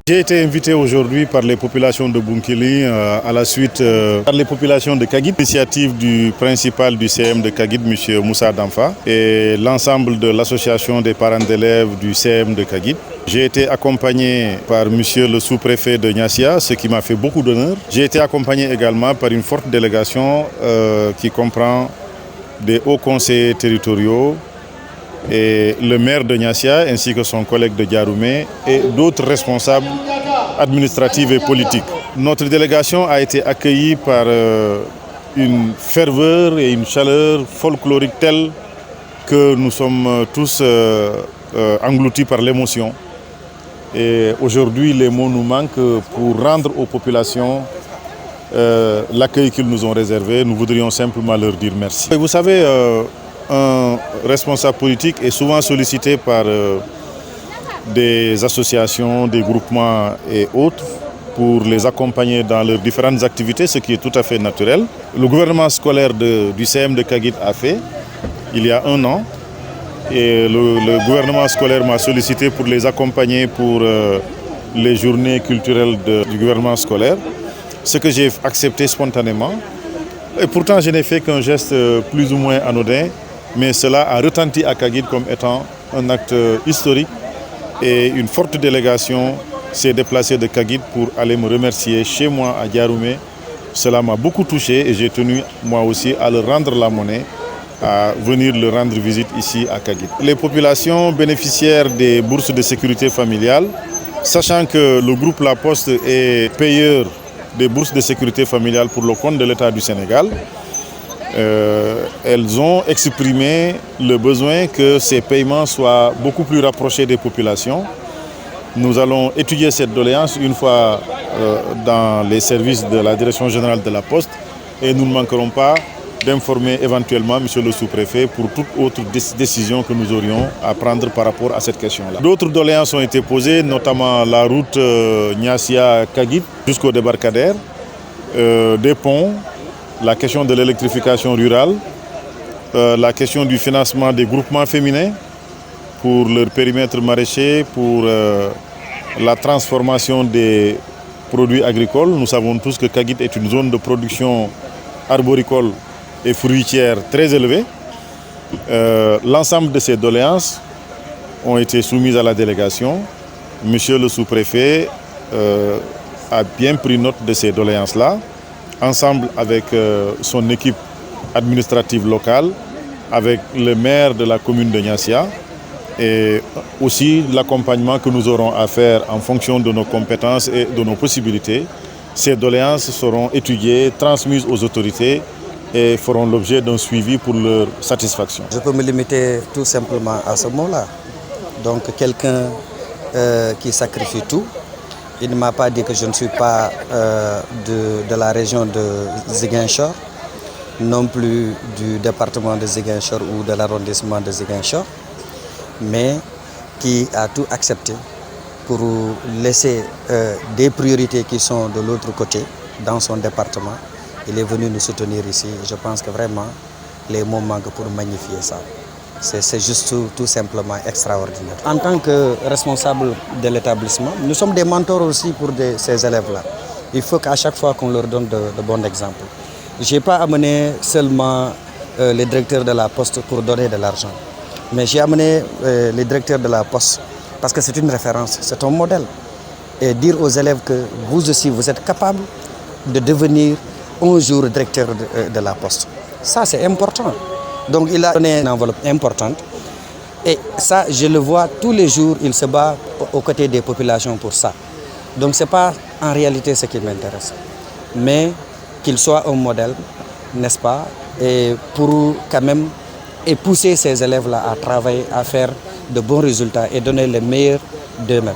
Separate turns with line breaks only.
J'ai été invité aujourd'hui par les populations de Bounkiling à la suite par les populations de Kagit, initiative du principal du CM de Kagit, M. Moussa Damfa, et l'ensemble de l'association des parents d'élèves du CM de Kagit. J'ai été accompagné par M. le sous-préfet de Niassia, ce qui m'a fait beaucoup d'honneur. J'ai été accompagné également par une forte délégation qui comprend des hauts conseillers territoriaux, et le maire de Niassia ainsi que son collègue de Diaroumé et d'autres responsables administratifs et politiques. Notre délégation a été accueillie par une ferveur et une chaleur folklorique telle que nous sommes tous engloutis par l'émotion. Et aujourd'hui, les mots nous manquent pour rendre aux populations l'accueil qu'ils nous ont réservé. Nous voudrions simplement leur dire merci. Et vous savez, un responsable politique est souvent sollicité par des associations, des groupements et autres pour les accompagner dans leurs différentes activités, ce qui est tout à fait naturel. Le gouvernement scolaire du CM de Kagit a fait il y a 1 an et le gouvernement scolaire m'a sollicité pour les accompagner pour les journées culturelles du gouvernement scolaire, ce que j'ai accepté spontanément. Et pourtant, je n'ai fait qu'un geste plus ou moins anodin, mais cela a retenti à Kagit comme étant un acte historique et une forte délégation s'est déplacée de Kagit pour aller me remercier chez moi à Diaroumé. Cela m'a beaucoup touché et j'ai tenu moi aussi à leur rendre la monnaie, à venir leur rendre visite ici à Kagit. Les populations bénéficiaires des bourses de sécurité familiale, sachant que le groupe La Poste est payeur des bourses de sécurité familiale pour le compte de l'État du Sénégal, elles ont exprimé le besoin que ces paiements soient beaucoup plus rapprochés des populations. Nous allons étudier cette doléance une fois dans les services de la Direction générale de la Poste et nous ne manquerons pas d'informer éventuellement M. le sous-préfet pour toute autre décision que nous aurions à prendre par rapport à cette question-là. D'autres doléances ont été posées, notamment la route Niassia-Kagit jusqu'au débarcadère, des ponts, la question de l'électrification rurale, la question du financement des groupements féminins pour leur périmètre maraîcher, pour la transformation des produits agricoles. Nous savons tous que Kagit est une zone de production arboricole et fruitière très élevée. L'ensemble de ces doléances ont été soumises à la délégation. Monsieur le sous-préfet a bien pris note de ces doléances-là, ensemble avec son équipe administrative locale, avec le maire de la commune de Niassia et aussi l'accompagnement que nous aurons à faire en fonction de nos compétences et de nos possibilités. Ces doléances seront étudiées, transmises aux autorités et feront l'objet d'un suivi pour leur satisfaction.
Je peux me limiter tout simplement à ce mot-là. Donc quelqu'un qui sacrifie tout. Il ne m'a pas dit que je ne suis pas de la région de Ziguinchor, non plus du département de Ziguinchor ou de l'arrondissement de Ziguinchor, mais qui a tout accepté pour laisser des priorités qui sont de l'autre côté, dans son département. Il est venu nous soutenir ici. Je pense que vraiment, les mots manquent pour magnifier ça. C'est juste tout simplement extraordinaire. En tant que responsable de l'établissement, nous sommes des mentors aussi pour ces élèves-là. Il faut qu'à chaque fois qu'on leur donne de bons exemples. Je n'ai pas amené seulement les directeurs de la Poste pour donner de l'argent, mais j'ai amené les directeurs de la Poste parce que c'est une référence, c'est un modèle. Et dire aux élèves que vous aussi, vous êtes capables de devenir un jour directeur de la Poste. Ça, c'est important. Donc il a donné une enveloppe importante et ça, je le vois tous les jours, il se bat aux côtés des populations pour ça. Donc ce n'est pas en réalité ce qui m'intéresse, mais qu'il soit un modèle, n'est-ce pas, et pour quand même pousser ces élèves-là à travailler, à faire de bons résultats et donner le meilleur d'eux-mêmes.